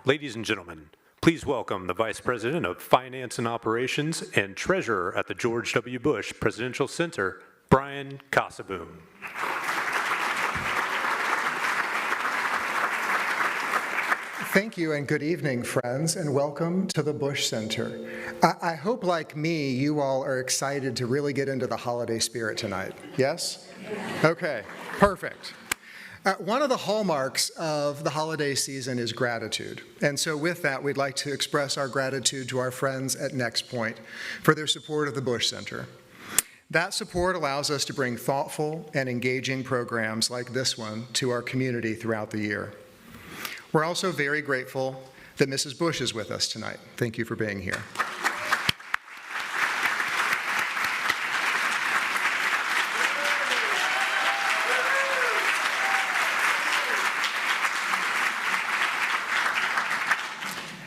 Ladies and gentlemen, please welcome the Vice President of Finance and Operations and Treasurer at the George W. Bush Presidential Center, Brian Casaboom. Thank you and good evening, friends, and welcome to the Bush Center. I hope, like me, you all are excited to really get into the holiday spirit tonight. Yes? Okay, perfect. One of the hallmarks of the holiday season is gratitude. And so with that, we'd like to express our gratitude to our friends at Next Point for their support of the Bush Center. That support allows us to bring thoughtful and engaging programs like this one to our community throughout the year. We're also very grateful that Mrs. Bush is with us tonight. Thank you for being here.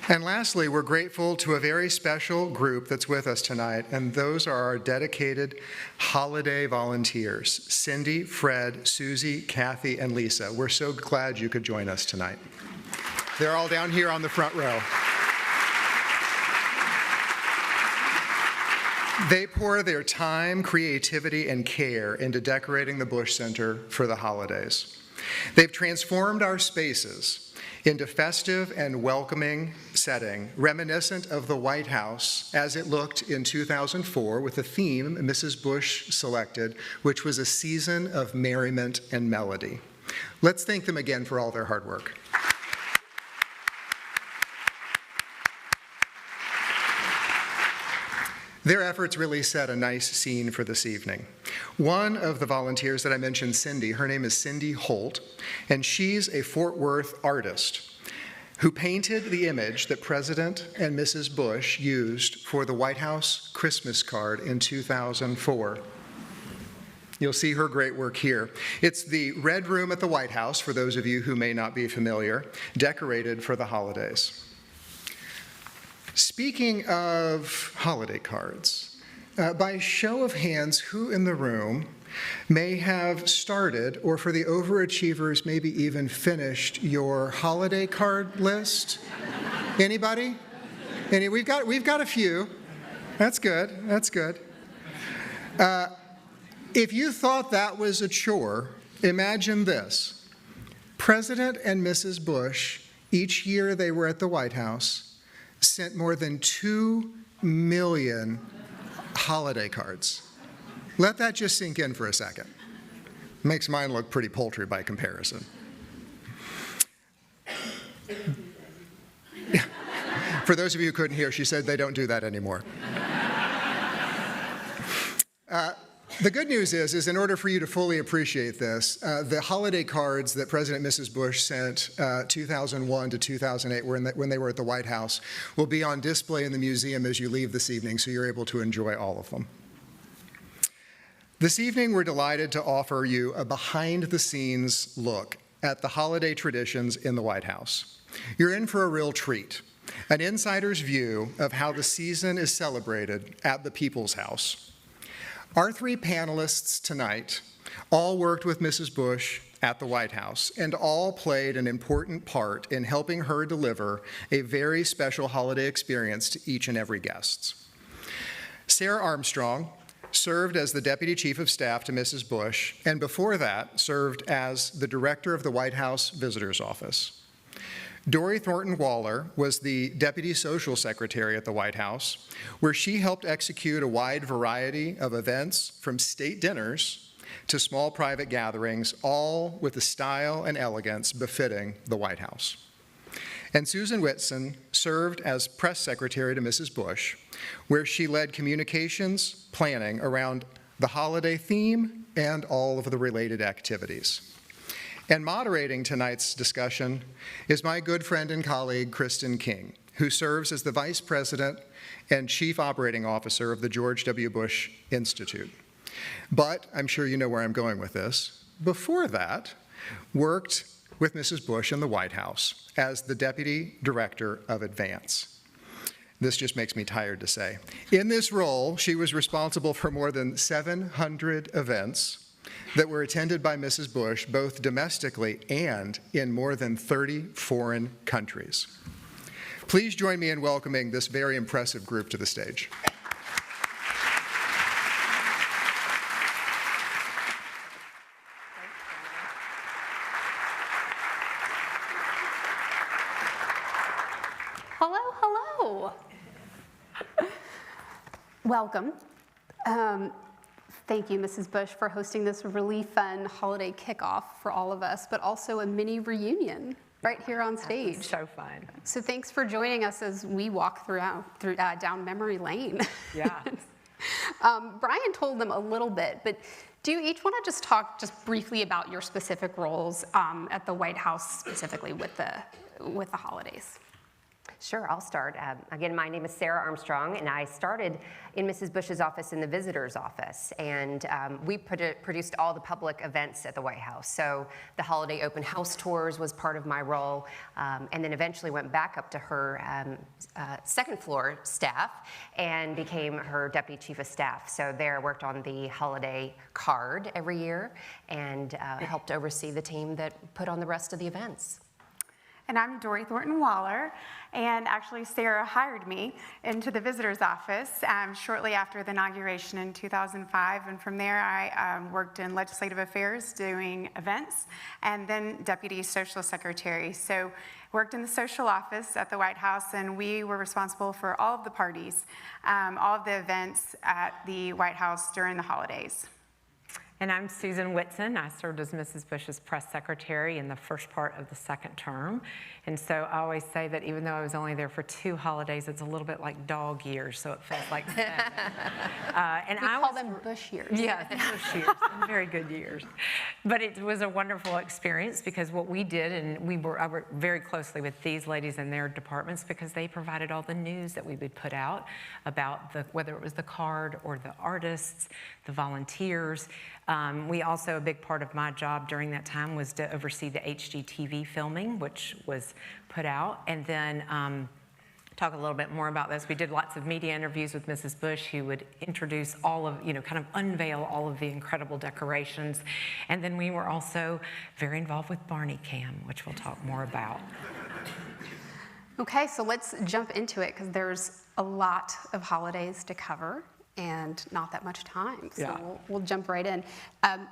And lastly, we're grateful to a very special group that's with us tonight, and those are our dedicated holiday volunteers, Cindy, Fred, Susie, Kathy, and Lisa. We're so glad you could join us tonight. They're all down here on the front row. They pour their time, creativity, and care into decorating the Bush Center for the holidays. They've transformed our spaces into festive and welcoming setting, reminiscent of the White House as it looked in 2004 with a theme Mrs. Bush selected, which was a season of merriment and melody. Let's thank them again for all their hard work. Their efforts really set a nice scene for this evening. One of the volunteers that I mentioned, Cindy, her name is Cindy Holt, and she's a Fort Worth artist who painted the image that President and Mrs. Bush used for the White House Christmas card in 2004. You'll see her great work here. It's the Red Room at the White House, for those of you who may not be familiar, decorated for the holidays. Speaking of holiday cards, by show of hands, who in the room may have started, or for the overachievers, maybe even finished your holiday card list? Anybody? We've got a few. That's good. That's good. If you thought that was a chore, imagine this. President and Mrs. Bush, each year they were at the White House, sent more than 2 million holiday cards. Let that just sink in for a second. Makes mine look pretty paltry by comparison. For those of you who couldn't hear, she said they don't do that anymore. The good news is in order for you to fully appreciate this, the holiday cards that President and Mrs. Bush sent 2001 to 2008 when they were at the White House will be on display in the museum as you leave this evening, so you're able to enjoy all of them. This evening, we're delighted to offer you a behind-the-scenes look at the holiday traditions in the White House. You're in for a real treat, an insider's view of how the season is celebrated at the People's House. Our three panelists tonight all worked with Mrs. Bush at the White House and all played an important part in helping her deliver a very special holiday experience to each and every guest. Sara Armstrong served as the Deputy Chief of Staff to Mrs. Bush, and before that served as the Director of the White House Visitor's Office. Dori Thornton Waller was the Deputy Social Secretary at the White House, where she helped execute a wide variety of events from state dinners to small private gatherings, all with the style and elegance befitting the White House. And Susan Whitson served as Press Secretary to Mrs. Bush, where she led communications planning around the holiday theme and all of the related activities. And moderating tonight's discussion is my good friend and colleague, Kristin King, who serves as the Vice President and Chief Operating Officer of the George W. Bush Institute. But I'm sure you know where I'm going with this. Before that, worked with Mrs. Bush in the White House as the Deputy Director of Advance. This just makes me tired to say. In this role, she was responsible for more than 700 events that were attended by Mrs. Bush, both domestically and in more than 30 foreign countries. Please join me in welcoming this very impressive group to the stage. Hello, hello. Welcome. Thank you, Mrs. Bush, for hosting this really fun holiday kickoff for all of us, but also a mini reunion right here on stage. So fun. So thanks for joining us as we walk down memory lane. Yeah. Brian told them a little bit, but do you each want to just talk just briefly about your specific roles at the White House, specifically with the holidays? Sure, I'll start. Again, my name is Sara Armstrong, and I started in Mrs. Bush's office in the visitor's office, and we produced all the public events at the White House. So the holiday open house tours was part of my role, and then eventually went back up to her second floor staff and became her deputy chief of staff. So there I worked on the holiday card every year and helped oversee the team that put on the rest of the events. And I'm Dori Thornton Waller, and actually Sara hired me into the visitor's office shortly after the inauguration in 2005, and from there I worked in legislative affairs doing events, and then deputy social secretary. So worked in the social office at the White House, and we were responsible for all of the parties, all of the events at the White House during the holidays. And I'm Susan Whitson. I served as Mrs. Bush's press secretary in the first part of the second term. And so I always say that even though I was only there for 2 holidays, it's a little bit like dog years, so it feels like 7. And we call them Bush years. Yeah, Bush years, very good years. But it was a wonderful experience because what we did, and I worked very closely with these ladies and their departments because they provided all the news that we would put out about whether it was the card or the artists, the volunteers. We also, a big part of my job during that time was to oversee the HGTV filming, which was put out, and then talk a little bit more about this. We did lots of media interviews with Mrs. Bush, who would introduce all of, kind of unveil all of the incredible decorations. And then we were also very involved with Barney Cam, which we'll talk more about. Okay, so let's jump into it because there's a lot of holidays to cover and not that much time, so Yeah. we'll jump right in.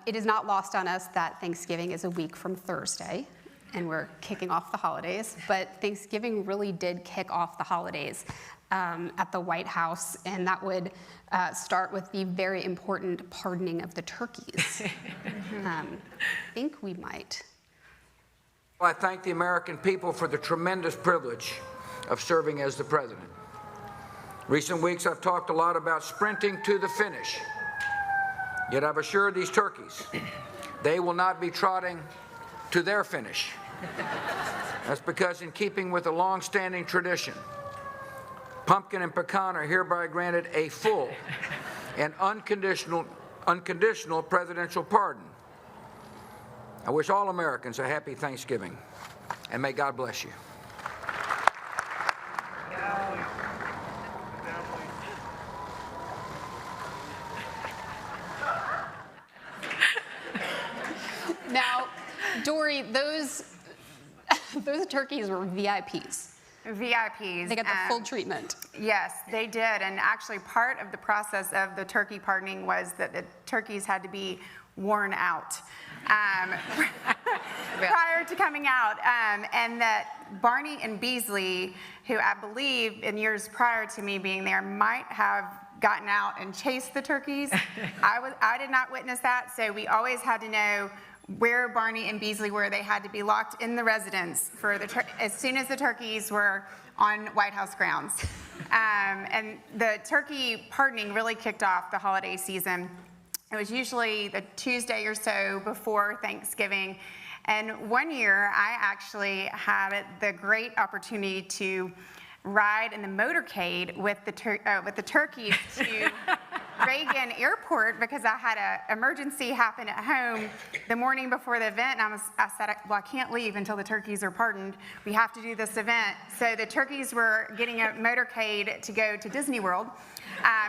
It is not lost on us that Thanksgiving is a week from Thursday, and we're kicking off the holidays, but Thanksgiving really did kick off the holidays at the White House, and that would start with the very important pardoning of the turkeys. I think we might. I thank the American people for the tremendous privilege of serving as the president. Recent weeks, I've talked a lot about sprinting to the finish. Yet I've assured these turkeys they will not be trotting to their finish. That's because, in keeping with a long-standing tradition, pumpkin and pecan are hereby granted a full and unconditional presidential pardon. I wish all Americans a happy Thanksgiving, and may God bless you. Now, Dori, those turkeys were VIPs. VIPs. They got the full treatment. Yes, they did. And actually part of the process of the turkey pardoning was that the turkeys had to be worn out prior to coming out. And that Barney and Beasley, who I believe in years prior to me being there, might have gotten out and chased the turkeys. I did not witness that, so we always had to know where Barney and Beasley were. They had to be locked in the residence for as soon as the turkeys were on White House grounds. And the turkey pardoning really kicked off the holiday season. It was usually the Tuesday or so before Thanksgiving. And one year, I actually had the great opportunity to ride in the motorcade with the turkeys to Reagan Airport because I had an emergency happen at home the morning before the event. And I said, well, I can't leave until the turkeys are pardoned. We have to do this event. So the turkeys were getting a motorcade to go to Disney World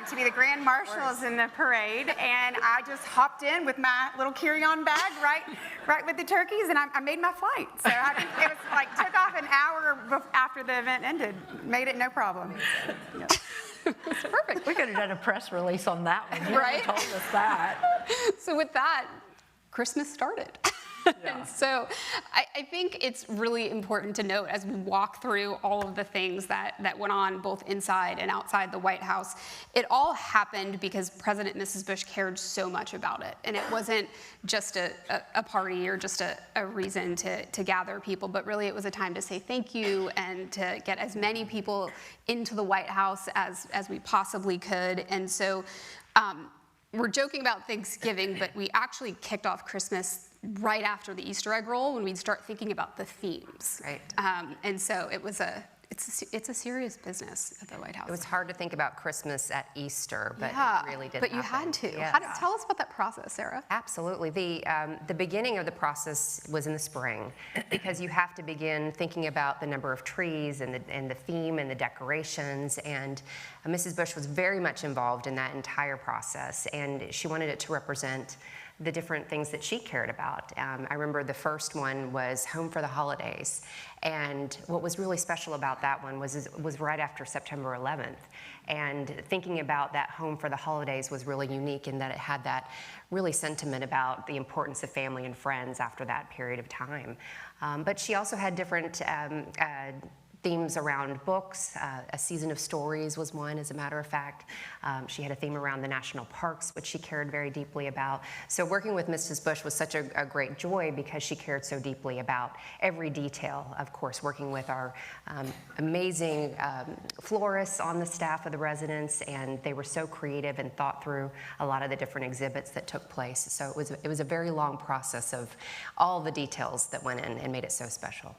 to be the grand marshals in the parade. And I just hopped in with my little carry-on bag right with the turkeys, and I made my flight. So it was like took off an hour after the event ended. Made it no problem. Yeah. It's perfect. We could have done a press release on that one. You Right? told us that. So with that, Christmas started. And so I think it's really important to note as we walk through all of the things that went on both inside and outside the White House, it all happened because President and Mrs. Bush cared so much about it. And it wasn't just a party or just a reason to gather people, but really it was a time to say thank you and to get as many people into the White House as we possibly could. And so we're joking about Thanksgiving, but we actually kicked off Christmas right after the Easter egg roll when we'd start thinking about the themes. Right. And so it's a serious business at the White House. It was hard to think about Christmas at Easter, but yeah, it really did but you happen. had to. Yes. Tell us about that process, Sarah. Absolutely. The beginning of the process was in the spring because you have to begin thinking about the number of trees and the theme and the decorations. And Mrs. Bush was very much involved in that entire process, and she wanted it to represent the different things that she cared about. I remember the first one was Home for the Holidays. And what was really special about that one was right after September 11th. And thinking about that Home for the Holidays was really unique in that it had that really sentiment about the importance of family and friends after that period of time. But she also had different themes around books. A Season of Stories was one, as a matter of fact. She had a theme around the national parks, which she cared very deeply about. So working with Mrs. Bush was such a great joy because she cared so deeply about every detail. Of course, working with our amazing florists on the staff of the residence, and they were so creative and thought through a lot of the different exhibits that took place. So it was a very long process of all the details that went in and made it so special.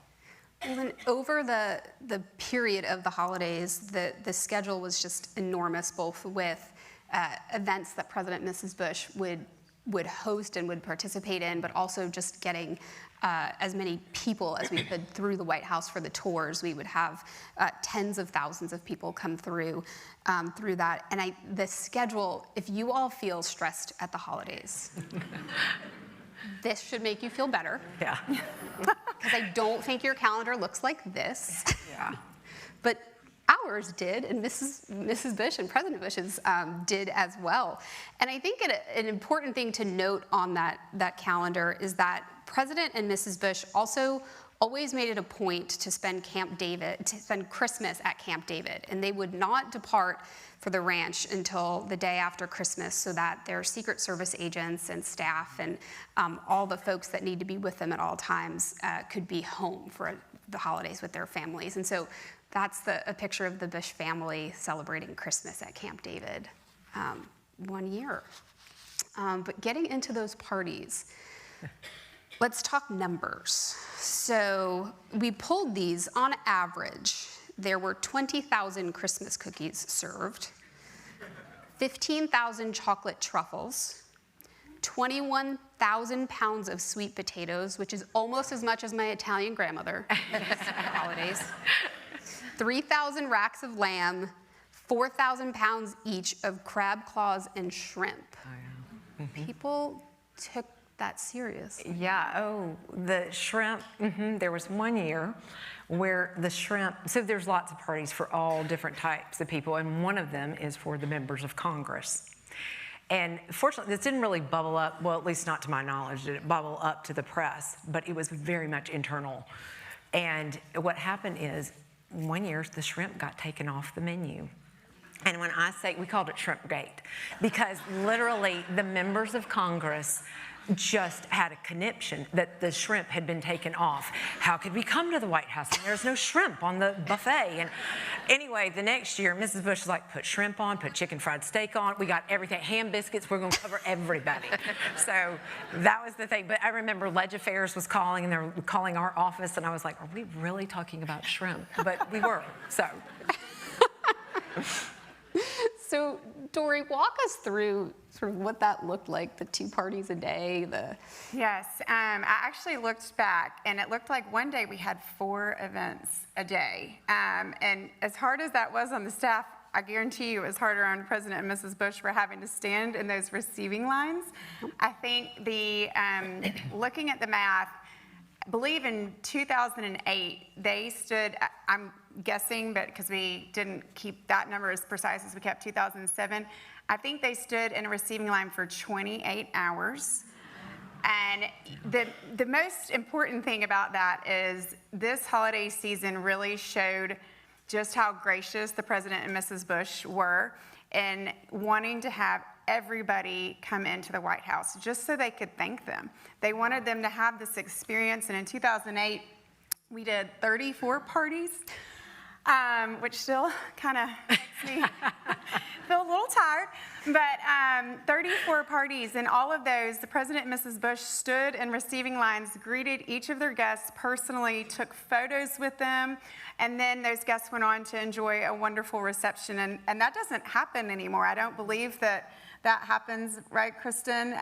Well, then over the period of the holidays, the schedule was just enormous, both with events that President and Mrs. Bush would host and would participate in, but also just getting as many people as we could through the White House for the tours. We would have tens of thousands of people come through that. And the schedule, if you all feel stressed at the holidays, this should make you feel better. Yeah. Because I don't think your calendar looks like this. Yeah. But ours did, and Mrs. Bush and President Bush's did as well. And I think an important thing to note on that calendar is that President and Mrs. Bush also always made it a point to spend Christmas at Camp David, and they would not depart for the ranch until the day after Christmas so that their Secret Service agents and staff and all the folks that need to be with them at all times could be home for the holidays with their families. And so that's a picture of the Bush family celebrating Christmas at Camp David one year. But getting into those parties, let's talk numbers. So we pulled these. On average, there were 20,000 Christmas cookies served, 15,000 chocolate truffles, 21,000 pounds of sweet potatoes, which is almost as much as my Italian grandmother eats for holidays, 3,000 racks of lamb, 4,000 pounds each of crab claws and shrimp. Oh, yeah. Mm-hmm. People took that serious. Yeah, the shrimp, there was one year where the shrimp, so there's lots of parties for all different types of people, and one of them is for the members of Congress. And fortunately, this didn't really bubble up, well, at least not to my knowledge, did it bubble up to the press, but it was very much internal. And what happened is, one year, the shrimp got taken off the menu. And when I say, we called it Shrimpgate, because literally the members of Congress just had a conniption that the shrimp had been taken off. How could we come to the White House and there's no shrimp on the buffet? And anyway, the next year, Mrs. Bush was like, put shrimp on, put chicken fried steak on. We got everything, ham biscuits, we're gonna cover everybody. So that was the thing. But I remember Ledge Affairs was calling, and they were calling our office, and I was like, are we really talking about shrimp? But we were, so. So Dori, walk us through sort of what that looked like, the 2 parties a day, Yes, I actually looked back, and it looked like one day we had 4 events a day. And as hard as that was on the staff, I guarantee you it was harder on President and Mrs. Bush for having to stand in those receiving lines. I think looking at the math, I believe in 2008, they stood, I'm guessing, but because we didn't keep that number as precise as we kept 2007, I think they stood in a receiving line for 28 hours. And the most important thing about that is this holiday season really showed just how gracious the President and Mrs. Bush were in wanting to have everybody come into the White House just so they could thank them. They wanted them to have this experience, and in 2008, we did 34 parties, which still kind of makes me feel a little tired, but 34 parties, and all of those, the President and Mrs. Bush stood in receiving lines, greeted each of their guests personally, took photos with them, and then those guests went on to enjoy a wonderful reception, and that doesn't happen anymore. I don't believe that happens, right, Kristin?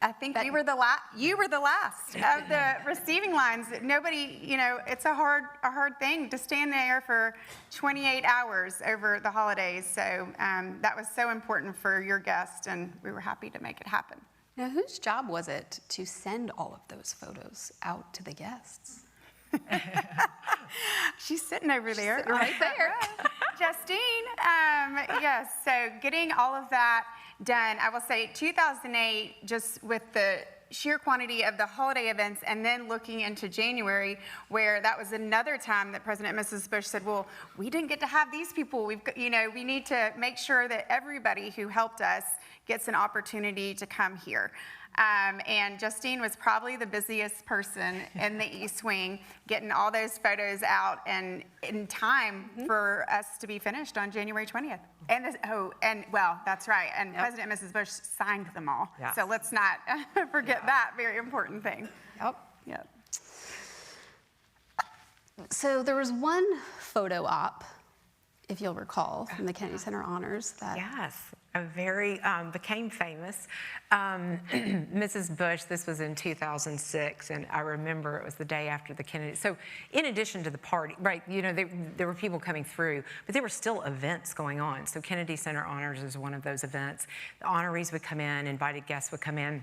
I think you were the last of the receiving lines. Nobody, it's a hard thing to stand there for 28 hours over the holidays. So that was so important for your guests, and we were happy to make it happen. Now, whose job was it to send all of those photos out to the guests? She's sitting over there. Sitting right there. Justine. Yes, so getting all of that done. I will say 2008, just with the sheer quantity of the holiday events, and then looking into January, where that was another time that President and Mrs. Bush said, well, we didn't get to have these people. We need to make sure that everybody who helped us gets an opportunity to come here. And Justine was probably the busiest person in the East Wing, getting all those photos out and in time for us to be finished on January 20th. And well, that's right. And President and Mrs. Bush signed them all. Yes. So let's not forget that very important thing. Yep. So there was one photo op, if you'll recall, from the Kennedy Center Honors that Yes, a very, became famous. Mrs. Bush, this was in 2006, and I remember it was the day after the Kennedy. So in addition to the party, right, there were people coming through, but there were still events going on. So Kennedy Center Honors is one of those events. The honorees would come in, invited guests would come in.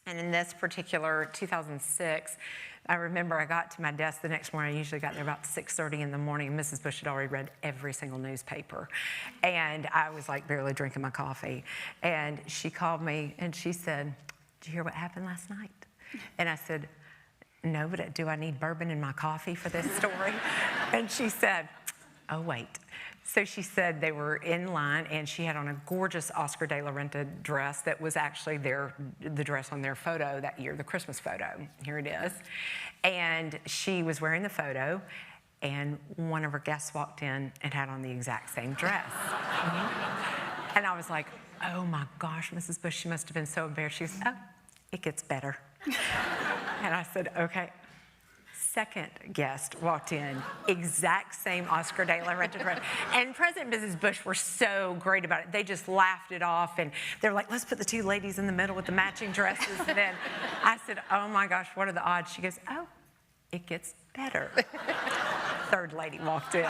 And in this particular 2006, I remember I got to my desk the next morning. I usually got there about 6:30 in the morning. And Mrs. Bush had already read every single newspaper. And I was like barely drinking my coffee. And she called me and she said, "Did you hear what happened last night?" And I said, "No, but do I need bourbon in my coffee for this story?" And she said, "Oh, wait." So she said they were in line, and she had on a gorgeous Oscar de la Renta dress that was actually the dress on their photo that year, the Christmas photo. Here it is. And she was wearing the photo, and one of her guests walked in and had on the exact same dress. And I was like, oh my gosh, Mrs. Bush, she must have been so embarrassed. She goes, "Oh, it gets better." And I said, okay. Second guest walked in, exact same Oscar de la Renta dress. And President and Mrs. Bush were so great about it. They just laughed it off, and they were like, "Let's put the 2 ladies in the middle with the matching dresses." And then I said, "Oh my gosh, what are the odds?" She goes, "Oh, it gets better." Third lady walked in.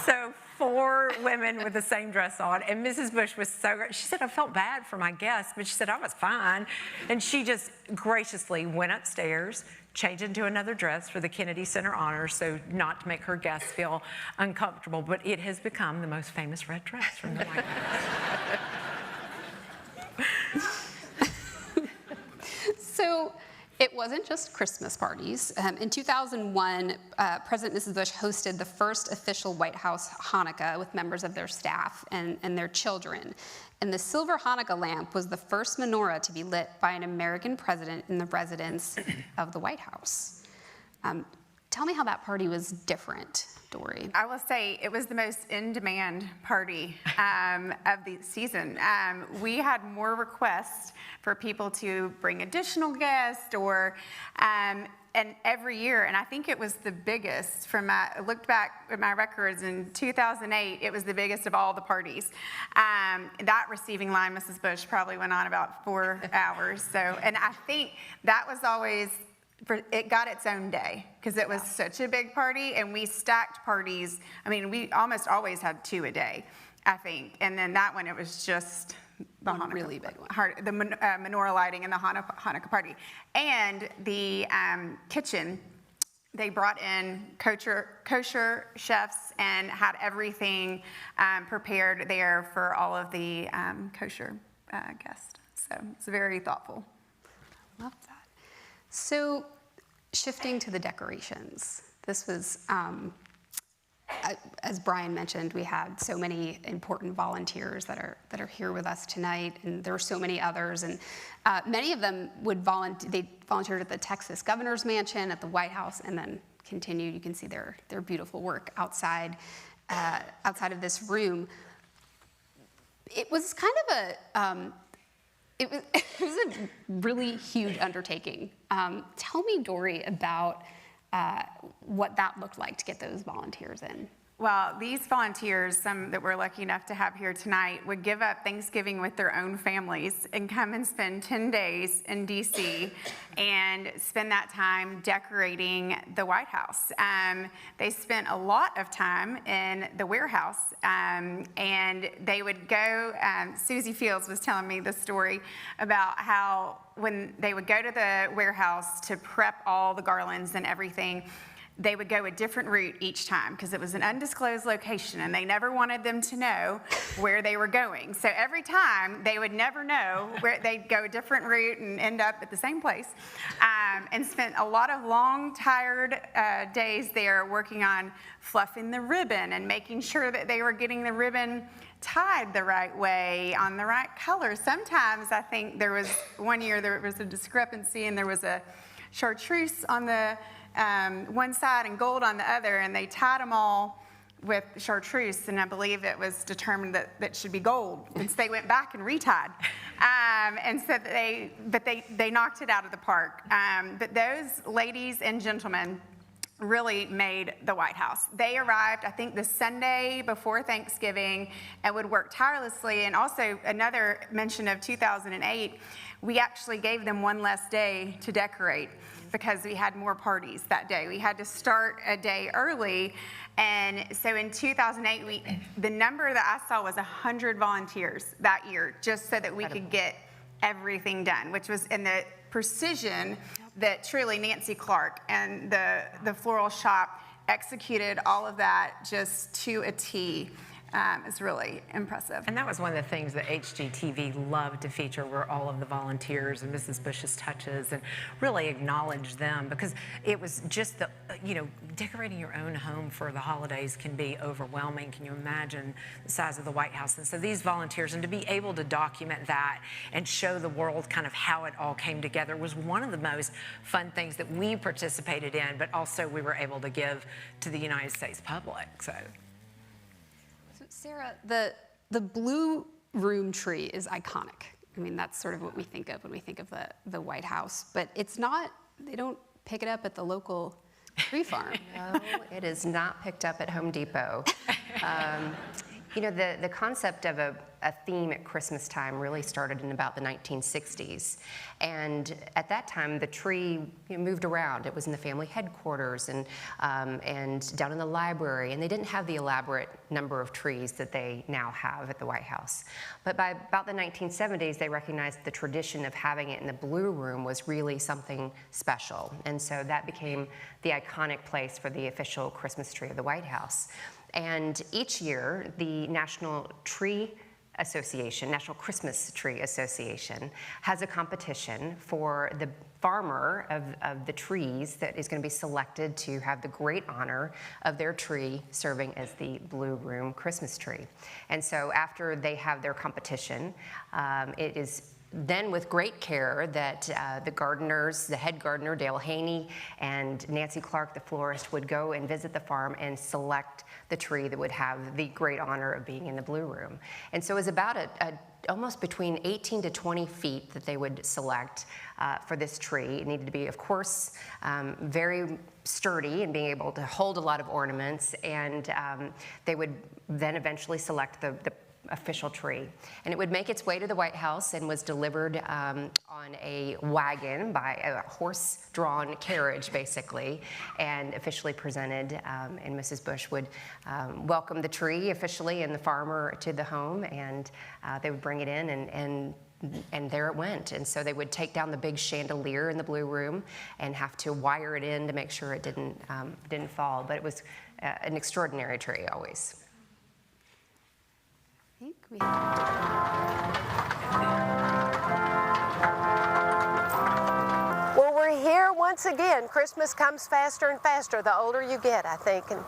So 4 women with the same dress on, and Mrs. Bush was so great. She said, "I felt bad for my guests," but she said, "I was fine." And she just graciously went upstairs, changed into another dress for the Kennedy Center Honors, so not to make her guests feel uncomfortable, but it has become the most famous red dress from the White House. So it wasn't just Christmas parties. In 2001, President and Mrs. Bush hosted the first official White House Hanukkah with members of their staff and their children. And the silver Hanukkah lamp was the first menorah to be lit by an American president in the residence of the White House. Tell me how that party was different, Dori. I will say it was the most in-demand party of the season. We had more requests for people to bring additional guests, or And every year, and I think it was the biggest I looked back at my records in 2008, it was the biggest of all the parties. That receiving line, Mrs. Bush, probably went on about 4 hours. So, and I think that was always, it got its own day because it was such a big party, and we stacked parties. I mean, we almost always had 2 a day, I think. And then that one, it was just the One Hanukkah, really big one. the menorah lighting and the Hanukkah party. And the kitchen, they brought in kosher chefs and had everything prepared there for all of the kosher guests. So it's very thoughtful. Love that. So shifting to the decorations, this was, as Brian mentioned, we had so many important volunteers that are here with us tonight, and there are so many others, and many of them they volunteered at the Texas Governor's Mansion, at the White House, and then continued. You can see their beautiful work outside of this room. It was kind of it was a really huge undertaking. Tell me, Dori, about what that looked like to get those volunteers in. Well, these volunteers, some that we're lucky enough to have here tonight, would give up Thanksgiving with their own families and come and spend 10 days in D.C. and spend that time decorating the White House. They spent a lot of time in the warehouse, and they would go, Susie Fields was telling me the story about how when they would go to the warehouse to prep all the garlands and everything, they would go a different route each time because it was an undisclosed location and they never wanted them to know where they were going. So every time they would never know where they'd go a different route and end up at the same place, and spent a lot of long, tired days there working on fluffing the ribbon and making sure that they were getting the ribbon tied the right way on the right color. Sometimes I think there was one year there was a discrepancy and there was a chartreuse on the one side and gold on the other, and they tied them all with chartreuse, and I believe it was determined that it should be gold. And so they went back and retied, and said that they knocked it out of the park. But those ladies and gentlemen really made the White House. They arrived, I think, the Sunday before Thanksgiving and would work tirelessly. And also another mention of 2008, we actually gave them one less day to decorate because we had more parties that day. We had to start a day early. And so in 2008, the number that I saw was 100 volunteers that year, just so that we could get everything done, which was in the precision that truly Nancy Clark and the floral shop executed all of that just to a T. Is really impressive. And that was one of the things that HGTV loved to feature, were all of the volunteers and Mrs. Bush's touches, and really acknowledge them, because it was just the, decorating your own home for the holidays can be overwhelming. Can you imagine the size of the White House? And so these volunteers, and to be able to document that and show the world kind of how it all came together, was one of the most fun things that we participated in, but also we were able to give to the United States public. So Sara, the blue room tree is iconic. I mean, that's sort of what we think of when we think of the White House, but it's not, they don't pick it up at the local tree farm. No, it is not picked up at Home Depot. The concept of a theme at Christmas time really started in about the 1960s. And at that time, the tree moved around. It was in the family headquarters and down in the library. And they didn't have the elaborate number of trees that they now have at the White House. But by about the 1970s, they recognized the tradition of having it in the blue room was really something special. And so that became the iconic place for the official Christmas tree of the White House. And each year, the National Christmas Tree Association has a competition for the farmer of the trees that is going to be selected to have the great honor of their tree serving as the blue room Christmas tree. And so after they have their competition, it is then with great care that the gardeners, the head gardener, Dale Haney, and Nancy Clark, the florist, would go and visit the farm and select the tree that would have the great honor of being in the Blue Room. And so it was about almost between 18 to 20 feet that they would select for this tree. It needed to be, of course, very sturdy and being able to hold a lot of ornaments, and they would then eventually select the official tree. And it would make its way to the White House and was delivered on a wagon by a horse-drawn carriage, basically, and officially presented. And Mrs. Bush would welcome the tree officially and the farmer to the home, and they would bring it in, and there it went. And so they would take down the big chandelier in the Blue Room and have to wire it in to make sure it didn't fall. But it was an extraordinary tree always. I think we have... Well, we're here once again. Christmas comes faster and faster the older you get, I think. And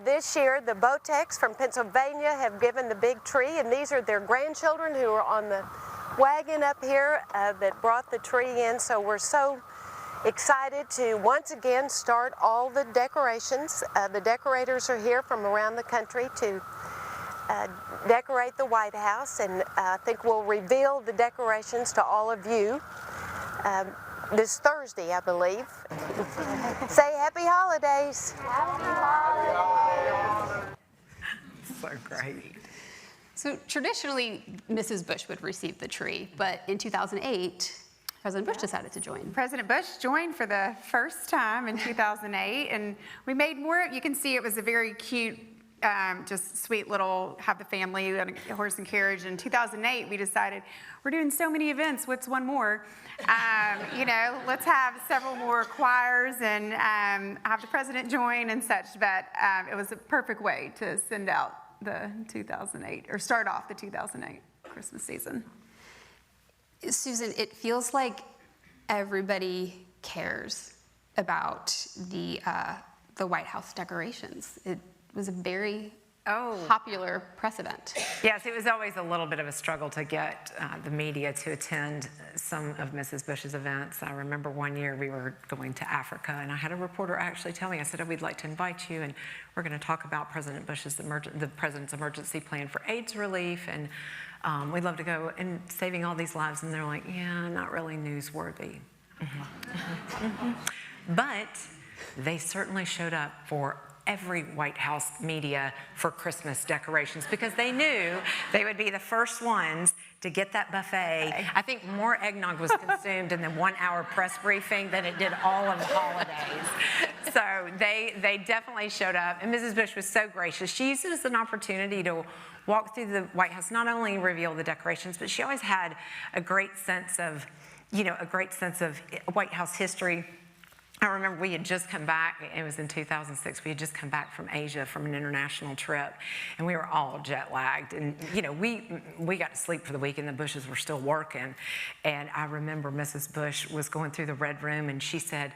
this year, the Botex from Pennsylvania have given the big tree, and these are their grandchildren who are on the wagon up here that brought the tree in. So we're so excited to once again start all the decorations. The decorators are here from around the country to decorate the White House, and I think we'll reveal the decorations to all of you this Thursday, I believe. Say happy holidays. Happy holidays. So great. So traditionally, Mrs. Bush would receive the tree, but in 2008, President Bush decided to join. President Bush joined for the first time in 2008, and we made more. You can see it was a very cute, just sweet little, have the family on a horse and carriage. In 2008, we decided, we're doing so many events, what's one more? You know, let's have several more choirs and have the president join and such, but it was a perfect way to send out the 2008, or start off the 2008 Christmas season. Susan, it feels like everybody cares about the White House decorations. It was a very popular precedent. Yes, it was always a little bit of a struggle to get the media to attend some of Mrs. Bush's events. I remember one year we were going to Africa, and I had a reporter actually tell me, I said, oh, we'd like to invite you, and we're going to talk about President Bush's the president's emergency plan for AIDS relief, and we'd love to go, and saving all these lives. And they're like, yeah, not really newsworthy. But they certainly showed up for every White House media for Christmas decorations, because they knew they would be the first ones to get that buffet. I think more eggnog was consumed in the 1 hour press briefing than it did all of the holidays. So they definitely showed up, and Mrs. Bush was so gracious. She used it as an opportunity to walk through the White House, not only reveal the decorations, but she always had a great sense of, White House history. I remember we had just come back, it was in 2006, we had just come back from Asia from an international trip, and we were all jet lagged. And, we got to sleep for the week, and the Bushes were still working. And I remember Mrs. Bush was going through the red room, and she said,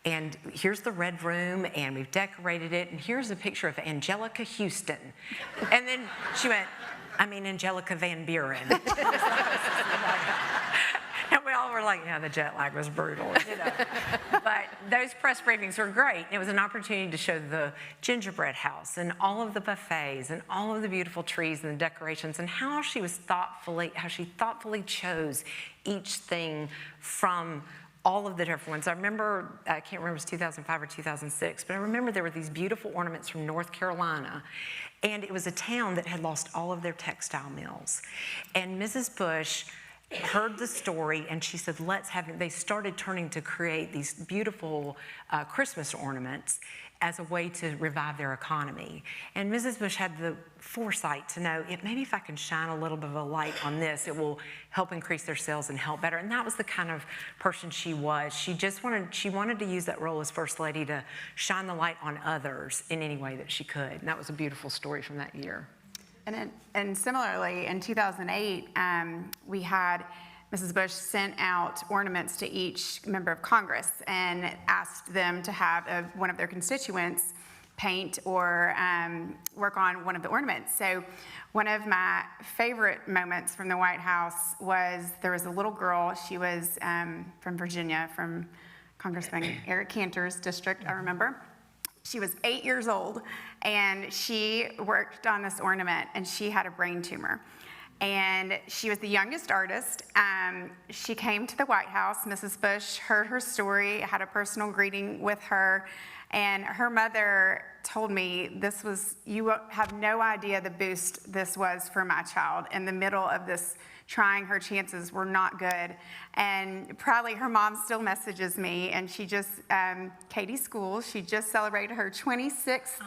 and here's the red room, and we've decorated it, and here's a picture of Angelica Houston. And then she went, I mean Angelica Van Buren. And we all were like, yeah, the jet lag was brutal, But those press briefings were great. It was an opportunity to show the gingerbread house and all of the buffets and all of the beautiful trees and the decorations, and how she thoughtfully chose each thing from all of the different ones. I remember, I can't remember if it was 2005 or 2006, but I remember there were these beautiful ornaments from North Carolina, and it was a town that had lost all of their textile mills. And Mrs. Bush heard the story, and she said, let's have it. They started turning to create these beautiful Christmas ornaments as a way to revive their economy. And Mrs. Bush had the foresight to know, maybe if I can shine a little bit of a light on this, it will help increase their sales and help better. And that was the kind of person she was. She wanted to use that role as First Lady to shine the light on others in any way that she could. And that was a beautiful story from that year. And similarly, in 2008, we had Mrs. Bush sent out ornaments to each member of Congress and asked them to have one of their constituents paint or work on one of the ornaments. So one of my favorite moments from the White House was there was a little girl. She was from Virginia, from Congressman Eric Cantor's district, I remember. She was 8 years old, and she worked on this ornament, and she had a brain tumor. And she was the youngest artist. She came to the White House. Mrs. Bush heard her story, had a personal greeting with her, and her mother told me this was, you have no idea the boost this was for my child in the middle of this trying. Her chances were not good. And proudly, her mom still messages me, and she just, Katie Schools, she just celebrated her 26th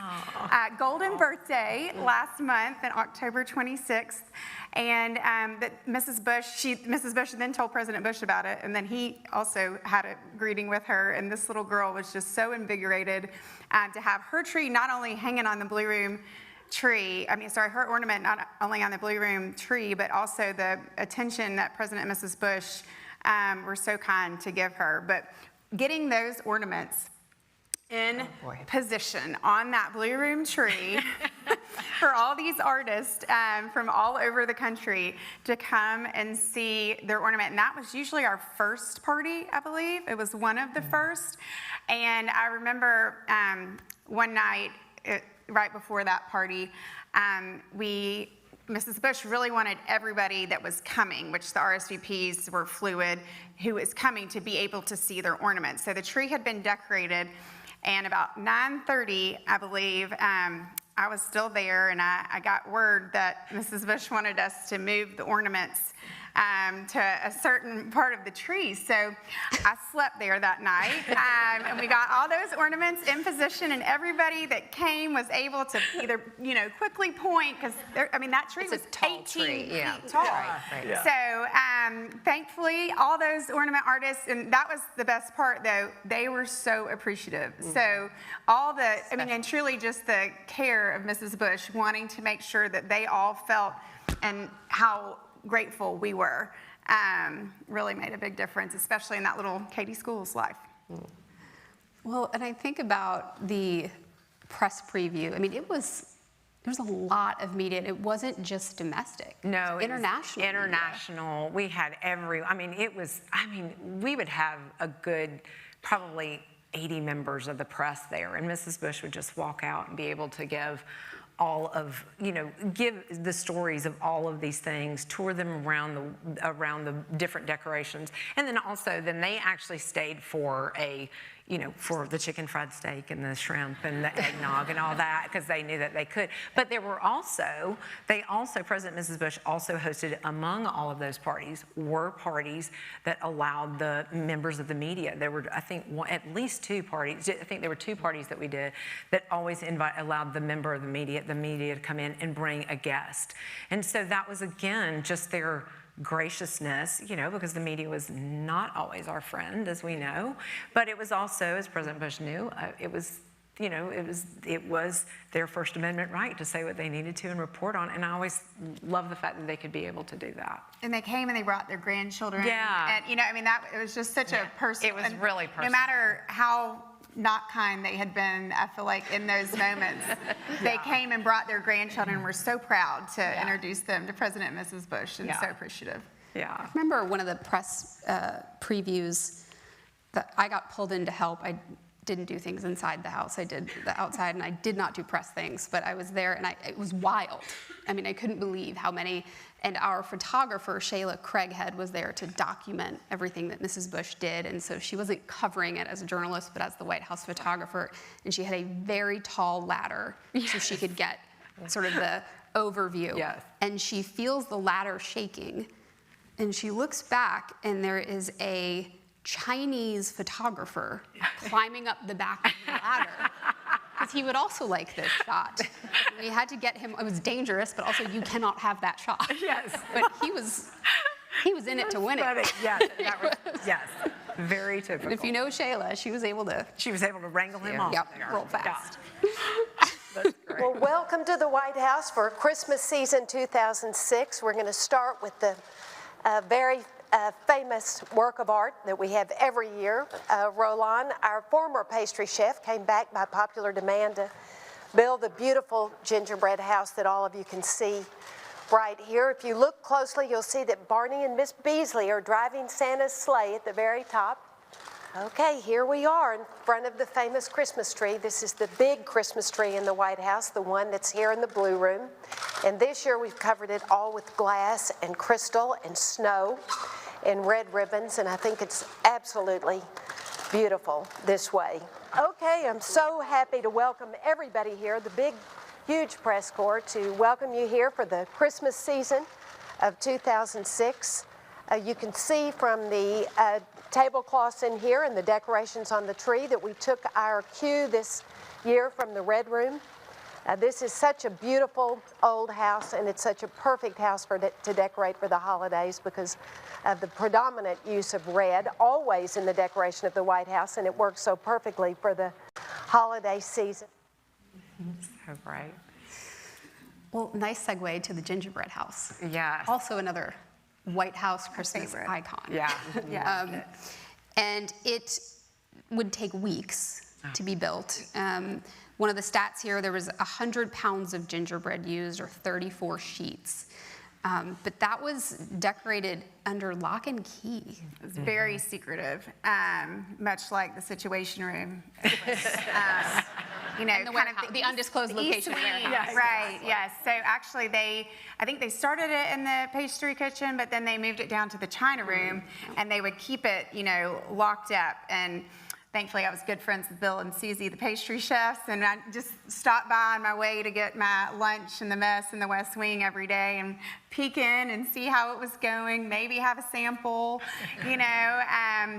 golden birthday last month, on October 26th. And that Mrs. Bush then told President Bush about it, and then he also had a greeting with her, and this little girl was just so invigorated to have her tree not only hanging on the Blue Room tree, her ornament not only on the Blue Room tree, but also the attention that President and Mrs. Bush were so kind to give her. But getting those ornaments in position on that Blue Room tree for all these artists from all over the country to come and see their ornament. And that was usually our first party, I believe. It was one of the first. And I remember one night, right before that party, Mrs. Bush really wanted everybody that was coming, which the RSVPs were fluid, who was coming to be able to see their ornaments. So the tree had been decorated, and about 9:30, I believe, I was still there, and I got word that Mrs. Bush wanted us to move the ornaments to a certain part of the tree. So I slept there that night, and we got all those ornaments in position, and everybody that came was able to either, quickly point, because that tree was 18 feet tall. Right. Yeah. So thankfully, all those ornament artists, and that was the best part, though, they were so appreciative. Mm-hmm. So all and truly just the care of Mrs. Bush, wanting to make sure that they all felt and how grateful we were, really made a big difference, especially in that little Katie Schools' life. Well, and I think about the press preview. There's a lot of media. It wasn't just domestic. No, international. International. We had we would have a good, probably 80 members of the press there, and Mrs. Bush would just walk out and be able to give give the stories of all of these things, tour them around the different decorations, and then they actually stayed for for the chicken fried steak and the shrimp and the eggnog and all that, because they knew that they could. But there were President and Mrs. Bush also hosted, among all of those parties, were parties that allowed the members of the media. There were, I think, at least two parties. I think there were two parties that we did that always allowed the member of the media to come in and bring a guest. And so that was, again, just their graciousness, because the media was not always our friend, as we know, but it was also, as President Bush knew, it was their First Amendment right to say what they needed to and report on. And I always love the fact that they could be able to do that. And they came and they brought their grandchildren. Yeah. And it was just such a personal. It was really personal. No matter how not kind they had been, I feel like, in those moments, they came and brought their grandchildren and were so proud to introduce them to President and Mrs. Bush, and so appreciative. Yeah. I remember one of the press previews that I got pulled in to help. I didn't do things inside the house. I did the outside, and I did not do press things, but I was there, and it was wild. I couldn't believe how many, and our photographer, Shayla Craighead, was there to document everything that Mrs. Bush did, and so she wasn't covering it as a journalist, but as the White House photographer, and she had a very tall ladder so she could get sort of the overview. Yes. And she feels the ladder shaking, and she looks back, and there is a Chinese photographer climbing up the back of the ladder, because he would also like this shot. We had to get him. It was dangerous, but also you cannot have that shot. Yes. But he was in it to win it. Yes, yes, very typical. And if you know Shayla, she was able to wrangle him off. Yep, real fast. That's great. Well, welcome to the White House for Christmas season 2006. We're going to start with the very famous work of art that we have every year. Roland, our former pastry chef, came back by popular demand to build the beautiful gingerbread house that all of you can see right here. If you look closely, you'll see that Barney and Miss Beasley are driving Santa's sleigh at the very top. Okay, here we are in front of the famous Christmas tree. This is the big Christmas tree in the White House, the one that's here in the Blue Room. And this year we've covered it all with glass and crystal and snow and red ribbons, and I think it's absolutely beautiful this way. Okay, I'm so happy to welcome everybody here, the big, huge press corps, to welcome you here for the Christmas season of 2006. You can see from the tablecloths in here and the decorations on the tree that we took our cue this year from the Red Room. This is such a beautiful old house, and it's such a perfect house to decorate for the holidays because of the predominant use of red always in the decoration of the White House, and it works so perfectly for the holiday season. So bright. Well, nice segue to the gingerbread house. Yes. Also another White House Christmas Favorite. icon. Yeah. Yeah. And it would take weeks to be built. One of the stats here, there was 100 pounds of gingerbread used, or 34 sheets. But that was decorated under lock and key. It was very secretive, much like the Situation Room. You know, And the kind warehouse, of the undisclosed location East of the Wing. warehouse. Right, yes. So actually I think they started it in the pastry kitchen, but then they moved it down to the China Room, and they would keep it, you know, locked up. And thankfully, I was good friends with Bill and Susie, the pastry chefs, and I just stopped by on my way to get my lunch in the mess in the West Wing every day and peek in and see how it was going, maybe have a sample, you know.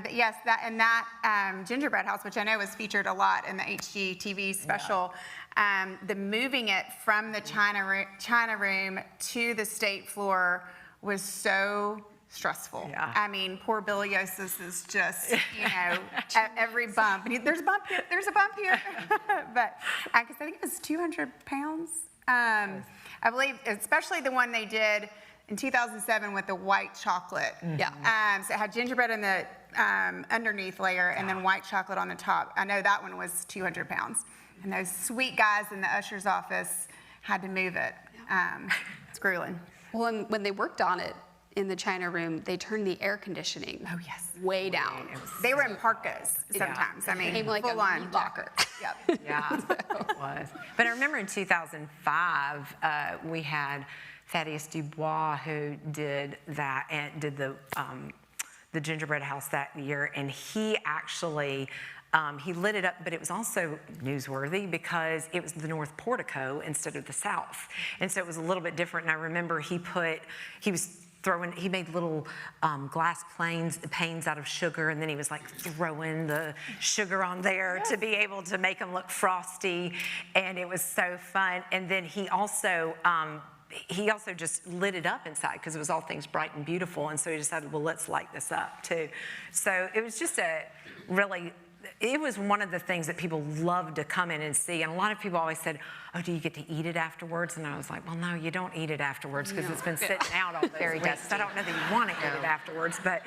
But yes, that gingerbread house, which I know was featured a lot in the HGTV special, the moving it from the China Room to the state floor was so stressful. Yeah. I mean, poor Biliosis is just, you know, at every bump. And there's a bump here, there's a bump here. But, because I think it was 200 pounds. I believe, especially the one they did in 2007 with the white chocolate. Yeah. So it had gingerbread in the underneath layer and then white chocolate on the top. I know that one was 200 pounds. And those sweet guys in the usher's office had to move it. It's grueling. Well, and when they worked on it in the China Room, they turned the air conditioning way down. They were in parkas sometimes. I mean, Became like full a on meat locker. Yep. Yeah, it was. But I remember in 2005, we had Thaddeus Dubois who did that and did the gingerbread house that year, and he actually he lit it up, but it was also newsworthy because it was the north portico instead of the south, and so it was a little bit different. And I remember he made little glass panes out of sugar, and then he was like throwing the sugar on there to be able to make them look frosty, and it was so fun. And then he also just lit it up inside because it was all things bright and beautiful, and so he decided, well, let's light this up too. So it was just it was one of the things that people loved to come in and see. And a lot of people always said, oh, do you get to eat it afterwards? And I was like, well, no, you don't eat it afterwards because it's been sitting out all those weeks. I don't know that you want to eat it afterwards, but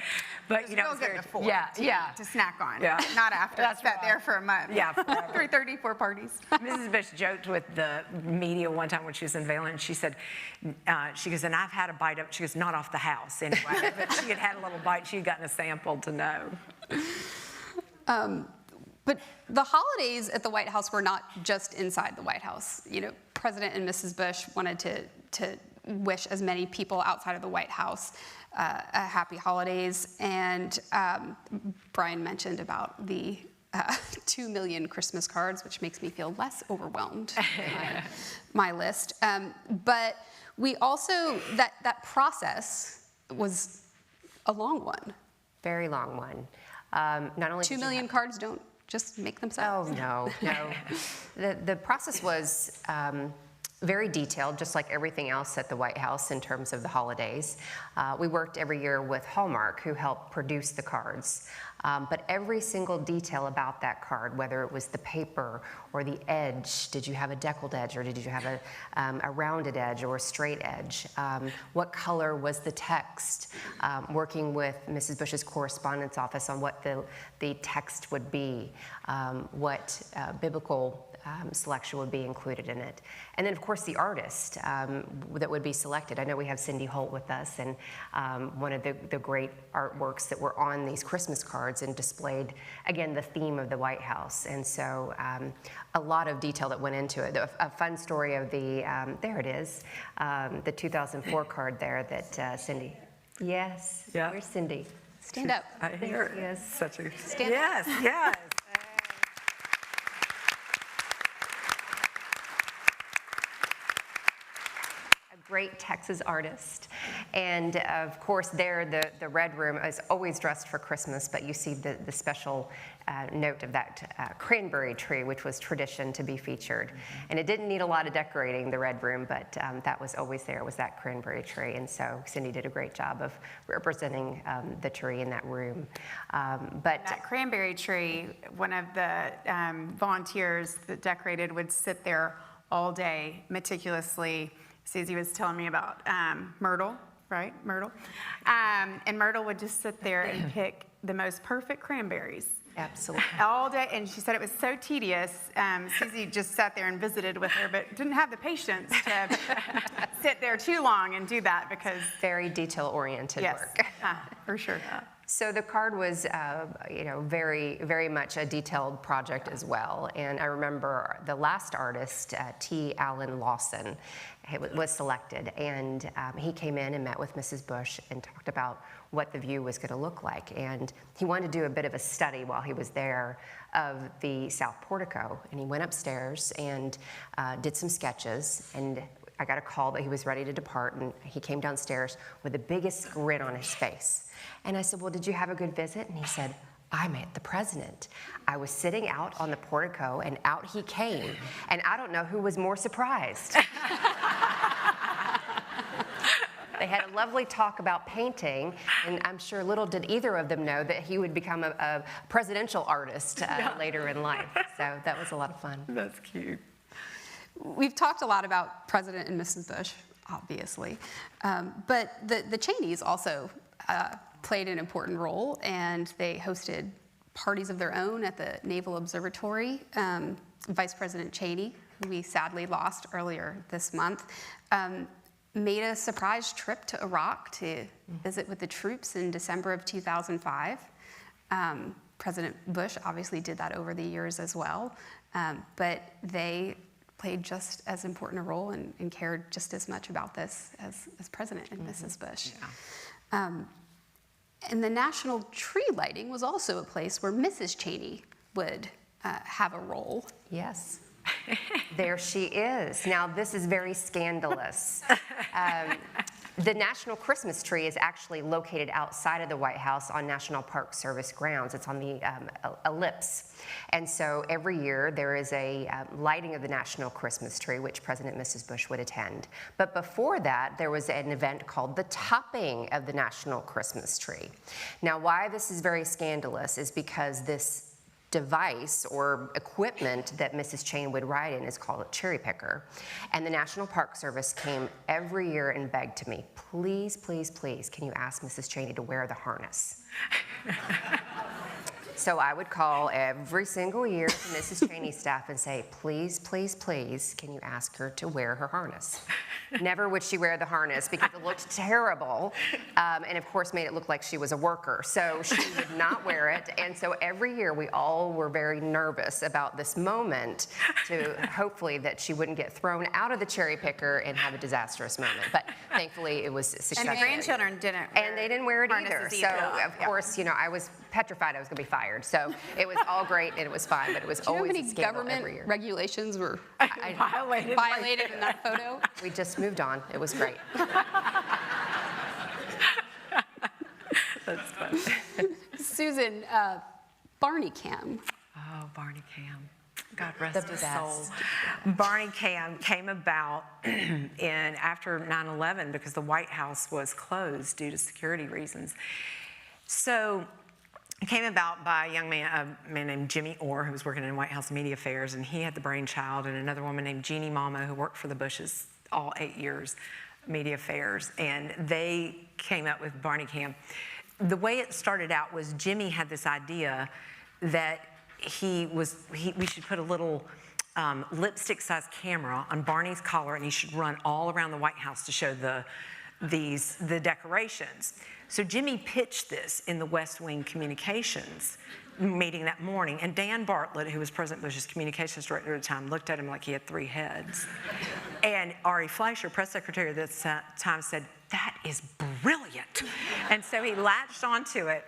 you know, It's good before to snack on, not after. That's Sat there for a month. Yeah, forever. 334 parties. Mrs. Bush joked with the media one time when she was unveiling, and she said, she goes, and I've had a bite of it. She goes, not off the house anyway, but she had a little bite. She had gotten a sample to know. But the holidays at the White House were not just inside the White House. You know, President and Mrs. Bush wanted to wish as many people outside of the White House a happy holidays. And Brian mentioned about the 2 million Christmas cards, which makes me feel less overwhelmed by my list. But we also, that process was a long one. Very long one. Not only 2 million cards don't just make themselves. Oh, no. The process was very detailed, just like everything else at the White House in terms of the holidays. We worked every year with Hallmark, who helped produce the cards. But every single detail about that card, whether it was the paper or the edge, did you have a deckled edge or did you have a rounded edge or a straight edge? What color was the text? Working with Mrs. Bush's correspondence office on what the text would be, what biblical selection would be included in it. And then, of course, the artist that would be selected. I know we have Cindy Holt with us, and one of the great artworks that were on these Christmas cards and displayed, again, the theme of the White House. And so a lot of detail that went into it. A fun story of the, there it is, the 2004 card there that Cindy, yes, Yeah. Where's Cindy? Stand up. I hear it. Yes. Such a Stand up. yes, yes. Great Texas artist. And of course there, the Red Room is always dressed for Christmas, but you see the special note of that cranberry tree, which was tradition to be featured. And it didn't need a lot of decorating, the Red Room, but that was always there, was that cranberry tree. And so Cindy did a great job of representing the tree in that room. But That cranberry tree, one of the volunteers that decorated would sit there all day meticulously. Susie was telling me about Myrtle, right? Myrtle. And Myrtle would just sit there and pick the most perfect cranberries. absolutely. All day, and she said it was so tedious. Susie just sat there and visited with her, but didn't have the patience to sit there too long and do that because... Very detail-oriented Yes, work. for sure. So the card was, very, very much a detailed project as well. And I remember the last artist, T. Allen Lawson, was selected. And he came in and met with Mrs. Bush and talked about what the view was going to look like. And he wanted to do a bit of a study while he was there of the South Portico. And he went upstairs and did some sketches. And I got a call that he was ready to depart, and he came downstairs with the biggest grin on his face. And I said, well, did you have a good visit? And he said, I met the president. I was sitting out on the portico, and out he came. And I don't know who was more surprised. They had a lovely talk about painting, and I'm sure little did either of them know that he would become a presidential artist later in life. So that was a lot of fun. That's cute. We've talked a lot about President and Mrs. Bush, obviously, but the Cheneys also played an important role, and they hosted parties of their own at the Naval Observatory. Vice President Cheney, who we sadly lost earlier this month, made a surprise trip to Iraq to visit with the troops in December of 2005. President Bush obviously did that over the years as well, but they played just as important a role and cared just as much about this as President and Mrs. Bush. Yeah. And the national tree lighting was also a place where Mrs. Cheney would have a role. Yes. There she is. Now, this is very scandalous. The National Christmas Tree is actually located outside of the White House on National Park Service grounds. It's on the ellipse. And so every year there is a lighting of the National Christmas Tree, which President and Mrs. Bush would attend. But before that, there was an event called the topping of the National Christmas Tree. Now, why this is very scandalous is because this device or equipment that Mrs. Cheney would ride in is called a cherry picker. And the National Park Service came every year and begged to me, please, please, please, can you ask Mrs. Cheney to wear the harness? So I would call every single year to Mrs. Cheney's staff and say, please, please, please, can you ask her to wear her harness? Never would she wear the harness because it looked terrible, and of course made it look like she was a worker. So she would not wear it, and so every year we all were very nervous about this moment to hopefully that she wouldn't get thrown out of the cherry picker and have a disastrous moment. But thankfully it was successful. And the grandchildren didn't wear And they didn't wear it either. So of course, I was petrified I was going to be fired. So it was all great and it was fine, but it was Do you know how always many a scandal government every year. regulations were Violated in that photo? We just moved on. It was great. That's funny. Susan, Barney Cam. Oh, Barney Cam. God rest The his best. soul. Barney Cam came about after 9/11 because the White House was closed due to security reasons. So it came about by a young man, a man named Jimmy Orr, who was working in White House Media Affairs, and he had the brainchild, and another woman named Jeannie Mamo, who worked for the Bushes all 8 years, Media Affairs, and they came up with Barney Cam. The way it started out was Jimmy had this idea that we should put a little lipstick-sized camera on Barney's collar, and he should run all around the White House to show the decorations. So Jimmy pitched this in the West Wing Communications meeting that morning, and Dan Bartlett, who was President Bush's communications director at the time, looked at him like he had 3 heads. And Ari Fleischer, press secretary at that time, said, "That is brilliant." And so he latched onto it.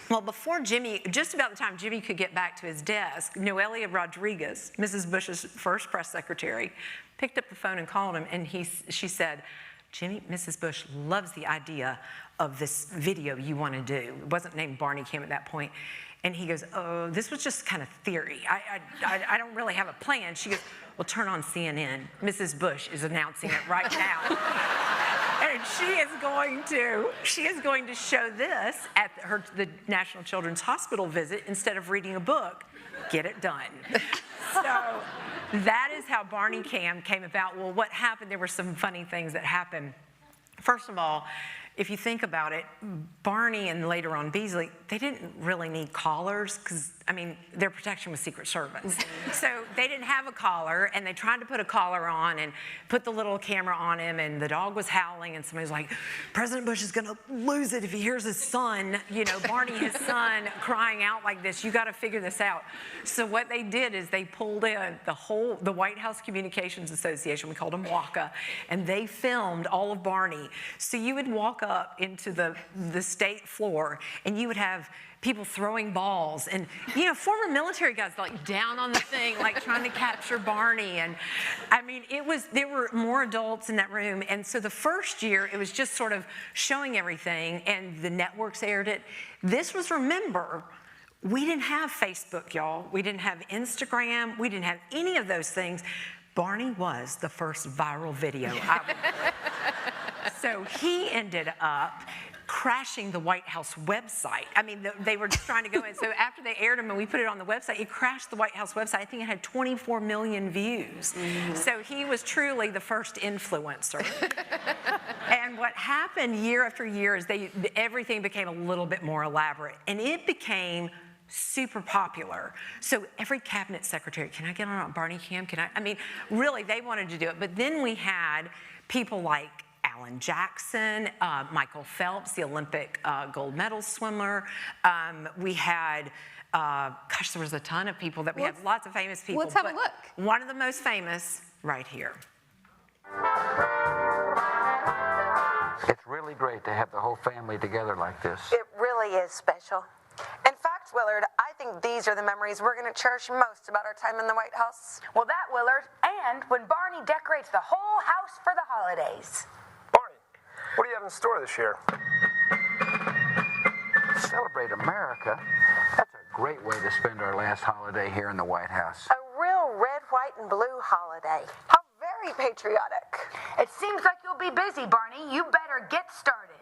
Well, before Jimmy, just about the time Jimmy could get back to his desk, Noelia Rodriguez, Mrs. Bush's first press secretary, picked up the phone and called him, and she said, "Jimmy, Mrs. Bush loves the idea of this video you want to do." It wasn't named Barney Cam at that point. And he goes, "Oh, this was just kind of theory. I don't really have a plan." She goes, "Well, turn on CNN. Mrs. Bush is announcing it right now." And she is going to show this at the National Children's Hospital visit instead of reading a book. Get it done. So that is how Barney Cam came about. Well, what happened? There were some funny things that happened. First of all, if you think about it, Barney and later on Beasley, they didn't really need collars because, I mean, their protection was Secret Service. So they didn't have a collar, and they tried to put a collar on and put the little camera on him, and the dog was howling, and somebody was like, "President Bush is going to lose it if he hears his son, Barney, his son, crying out like this. You got to figure this out." So what they did is they pulled in the White House Communications Association, we called them WACA, and they filmed all of Barney. So you would walk up into the state floor, and you would have people throwing balls, and former military guys like down on the thing, like trying to capture Barney. And I mean, there were more adults in that room. And so the first year, it was just sort of showing everything, and the networks aired it. This was, remember, we didn't have Facebook, y'all. We didn't have Instagram. We didn't have any of those things. Barney was the first viral video. So he ended up crashing the White House website. I mean, they were just trying to go in. So after they aired him and we put it on the website, it crashed the White House website. I think it had 24 million views. Mm-hmm. So he was truly the first influencer. And what happened year after year is everything became a little bit more elaborate. And it became super popular. So every cabinet secretary, "Can I get on Barney Cam? I mean, really, they wanted to do it. But then we had people like Alan Jackson, Michael Phelps, the Olympic gold medal swimmer. We had, there was a ton of people that we had lots of famous people. Let's have a look. One of the most famous, right here. It's really great to have the whole family together like this. It really is special. In fact, Willard, I think these are the memories we're going to cherish most about our time in the White House. Well, that, Willard, and when Barney decorates the whole house for the holidays. Barney, what do you have in store this year? Celebrate America. That's a great way to spend our last holiday here in the White House. A real red, white, and blue holiday. How very patriotic. It seems like you'll be busy, Barney. You better get started.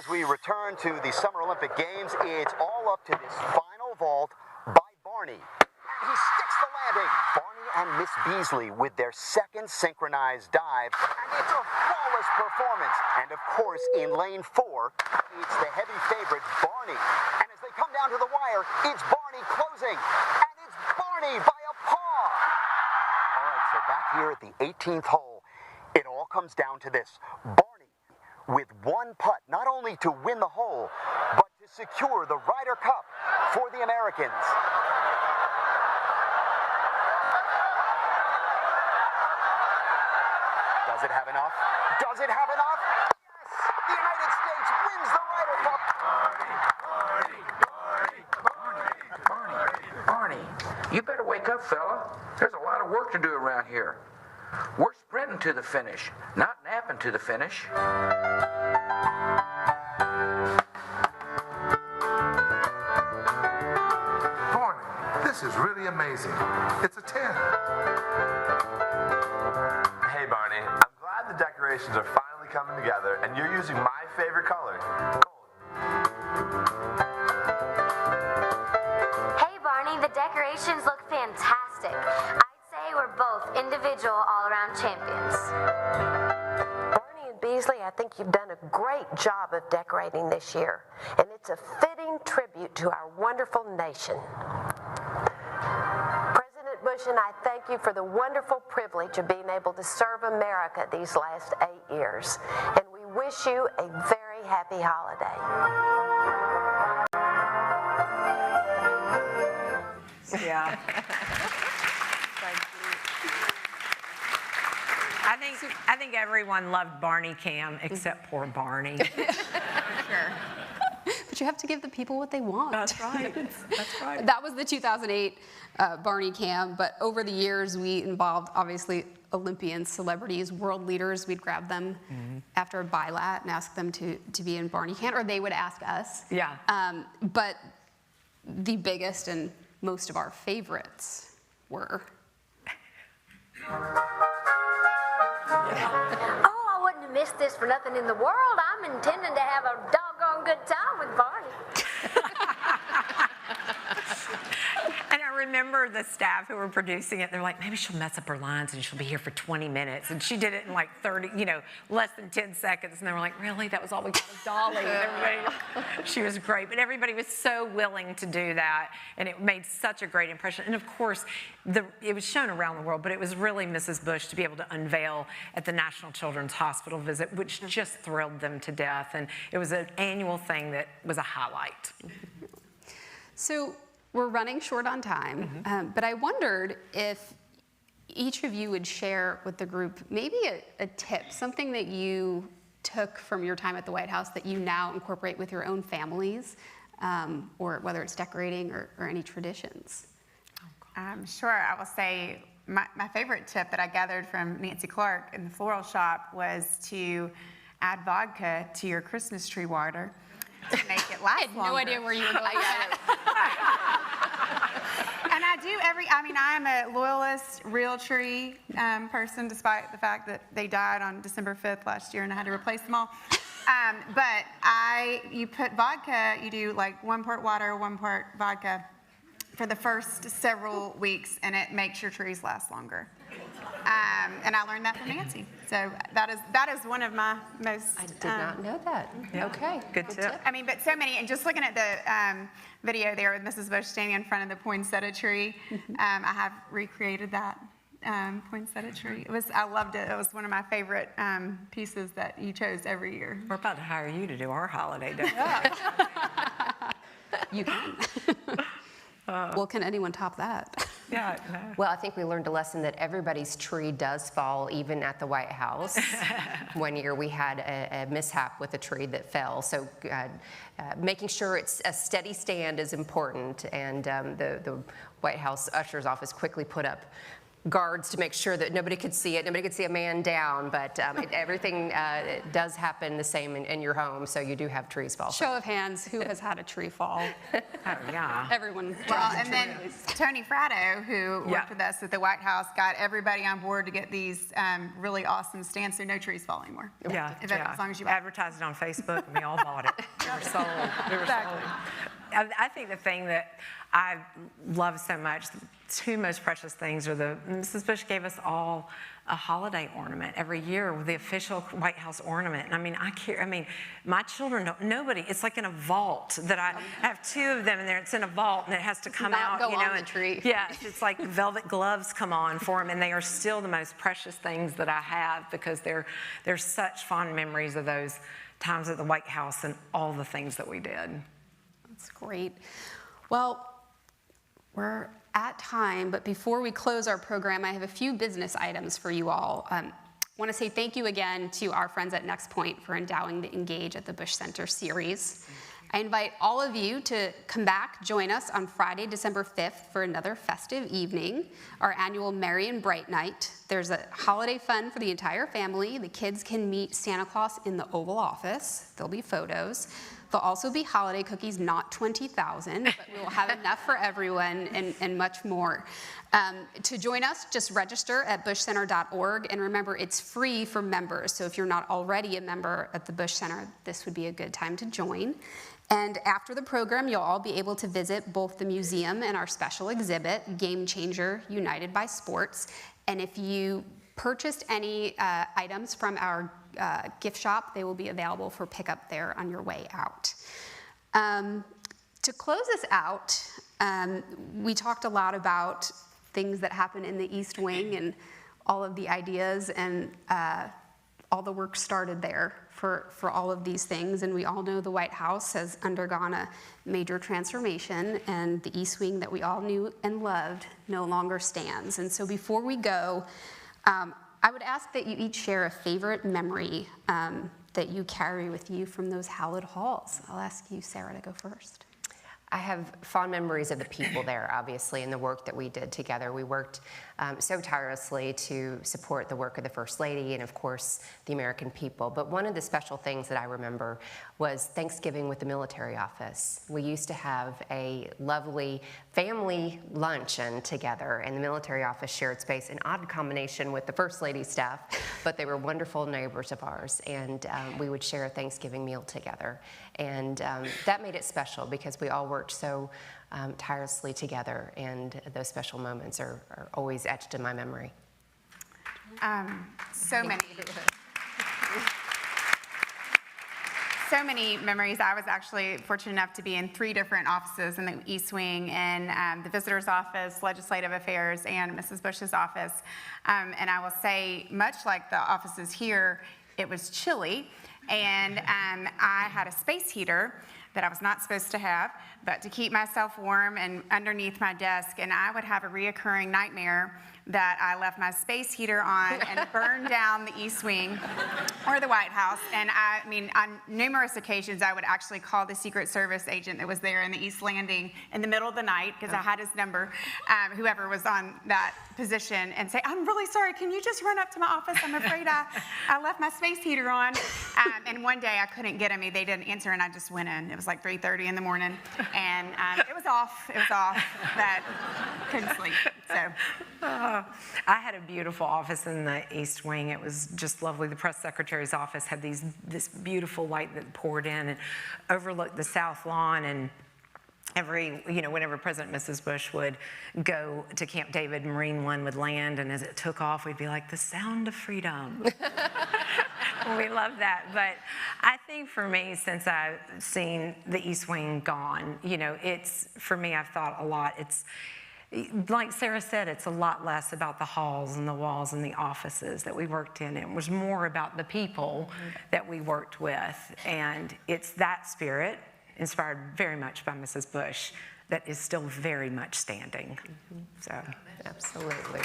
As we return to the Summer Olympic Games, it's all up to this final vault by Barney. He sticks the landing. Barney and Miss Beasley with their second synchronized dive. And it's a flawless performance. And of course, in lane 4, it's the heavy favorite, Barney. And as they come down to the wire, it's Barney closing. And it's Barney by a paw. All right, so back here at the 18th hole, it all comes down to this. Barney with one putt, not only to win the hole, but to secure the Ryder Cup for the Americans. Does it have enough? Does it have enough? Yes! The United States wins the Ryder Cup! Barney, you better wake up, fella. There's a lot of work to do around here. We're sprinting to the finish, not napping to the finish. Barney, this is really amazing. It's a 10. Hey, Barney, I'm glad the decorations are finally coming together, and you're using my favorite color, gold. Hey, Barney, the decorations look fantastic. I'd say we're are both individual all-around champions. Barney and Beasley, I think you've done a great job of decorating this year, and it's a fitting tribute to our wonderful nation. President Bush and I thank you for the wonderful privilege of being able to serve America these last 8 years, and we wish you a very happy holiday. Yeah. I think everyone loved Barney Cam except poor Barney. Sure. But you have to give the people what they want. That's right. That's right. That was the 2008 Barney Cam, but over the years we involved, obviously, Olympians, celebrities, world leaders. We'd grab them after a bilat and ask them to be in Barney Cam, or they would ask us. Yeah. But the biggest and most of our favorites were... Oh, I wouldn't have missed this for nothing in the world. I'm intending to have a doggone good time with Barney. And I remember the staff who were producing it, they're like, maybe she'll mess up her lines and she'll be here for 20 minutes. And she did it in like 30, less than 10 seconds. And they were like, really? That was all we got was Dolly. And everybody, she was great. But everybody was so willing to do that. And it made such a great impression. And of course, it was shown around the world, but it was really Mrs. Bush to be able to unveil at the National Children's Hospital visit, which just thrilled them to death. And it was an annual thing that was a highlight. So we're running short on time, but I wondered if each of you would share with the group maybe a tip, something that you took from your time at the White House that you now incorporate with your own families, or whether it's decorating or any traditions. Sure, I will say my favorite tip that I gathered from Nancy Clark in the floral shop was to add vodka to your Christmas tree water to make it last longer. I had no idea where you were going with that. And I do I am a loyalist, real tree person, despite the fact that they died on December 5th last year and I had to replace them all. But you put vodka, you do like 1 part water, 1 part vodka for the first several weeks, and it makes your trees last longer. And I learned that from Nancy. So that is one of my most... I did not know that. Yeah. Okay. Good tip. But so many, and just looking at the video there with Mrs. Bush standing in front of the poinsettia tree, I have recreated that poinsettia tree. I loved it. It was one of my favorite pieces that you chose every year. We're about to hire you to do our holiday day. You can. Well, can anyone top that? Yeah. No. Well, I think we learned a lesson that everybody's tree does fall, even at the White House. One year we had a mishap with a tree that fell, so making sure it's a steady stand is important, and the White House usher's office quickly put up guards to make sure that nobody could see it. Nobody could see a man down, but everything does happen the same in your home, so you do have trees fall. Show of hands, who has had a tree fall? Oh, yeah. Everyone. Well, and then Tony Fratto, who worked with us at the White House, got everybody on board to get these really awesome stands so no trees fall anymore. Yeah, As long as you buy it. advertised it on Facebook, and we all bought it. We were sold. We were sold. I think the thing that I love so much, the 2 most precious things are Mrs. Bush gave us all a holiday ornament every year, the official White House ornament. And my children don't, nobody, it's like in a vault that I have 2 of them in there. It's in a vault and it has to come out, go on the tree. Yeah, it's like velvet gloves come on for them, and they are still the most precious things that I have because they're such fond memories of those times at the White House and all the things that we did. That's great. Well, we're at time, but before we close our program, I have a few business items for you all. I want to say thank you again to our friends at Next Point for endowing the Engage at the Bush Center series. I invite all of you to come back, join us on Friday, December 5th for another festive evening, our annual Merry and Bright Night. There's a holiday fun for the entire family. The kids can meet Santa Claus in the Oval Office. There'll be photos. There'll also be holiday cookies, not 20,000, but we will have enough for everyone and much more. To join us, just register at bushcenter.org, and remember, it's free for members. So if you're not already a member at the Bush Center, this would be a good time to join. And after the program, you'll all be able to visit both the museum and our special exhibit, Game Changer United by Sports. And if you purchased any items from our gift shop, they will be available for pickup there on your way out. To close us out, we talked a lot about things that happen in the East Wing and all of the ideas, and all the work started there for all of these things. And we all know the White House has undergone a major transformation, and the East Wing that we all knew and loved no longer stands. And so before we go, I would ask that you each share a favorite memory that you carry with you from those hallowed halls. I'll ask you, Sara, to go first. I have fond memories of the people there, obviously, and the work that we did together. We worked so tirelessly to support the work of the First Lady and, of course, the American people. But one of the special things that I remember was Thanksgiving with the military office. We used to have a lovely family luncheon together, and the military office shared space, an odd combination with the First Lady's staff, but they were wonderful neighbors of ours, and we would share a Thanksgiving meal together. And that made it special because we all worked so tirelessly together, and those special moments are always etched in my memory. So many memories. I was actually fortunate enough to be in 3 different offices in the East Wing, in the visitor's office, legislative affairs, and Mrs. Bush's office. And I will say, much like the offices here, it was chilly, and I had a space heater that I was not supposed to have, but to keep myself warm and underneath my desk, and I would have a reoccurring nightmare that I left my space heater on and burned down the East Wing or the White House. And I mean, on numerous occasions, I would actually call the Secret Service agent that was there in the East Landing in the middle of the night, because I had his number, whoever was on that position, and say, I'm really sorry, can you just run up to my office? I'm afraid I left my space heater on. And one day I couldn't get him, they didn't answer, and I just went in. It was like 3:30 in the morning, and it was off, that couldn't sleep, so. I had a beautiful office in the East Wing. It was just lovely. The press secretary's office had this beautiful light that poured in and overlooked the South Lawn, and whenever President and Mrs. Bush would go to Camp David, Marine One would land, and as it took off, we'd be like, the sound of freedom. We love that. But I think for me, since I've seen the East Wing gone, for me, I've thought a lot. It's, like Sara said, it's a lot less about the halls and the walls and the offices that we worked in. It was more about the people that we worked with. And it's that spirit, inspired very much by Mrs. Bush, that is still very much standing. So, absolutely.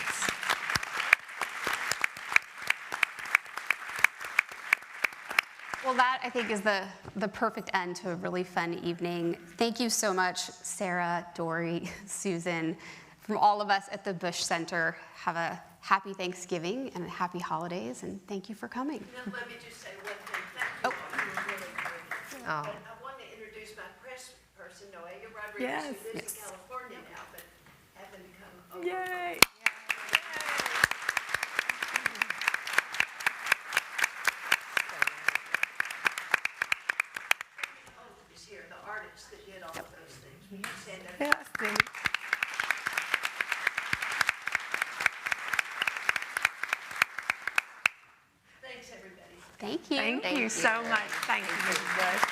Well, that, I think, is the perfect end to a really fun evening. Thank you so much, Sara, Dori, Susan. From all of us at the Bush Center, have a happy Thanksgiving and happy holidays, and thank you for coming. Let me just say one thing. Thank you. You were really great. Oh. And I want to introduce my press person, Noelia Rodriguez, who lives in California now, but having come over. Yay. Here, the artist that did all of those things. Will you stand up? Yes, thank you. Thanks, everybody. Thank you. Thank you so much. Thank you, Mrs. Bush.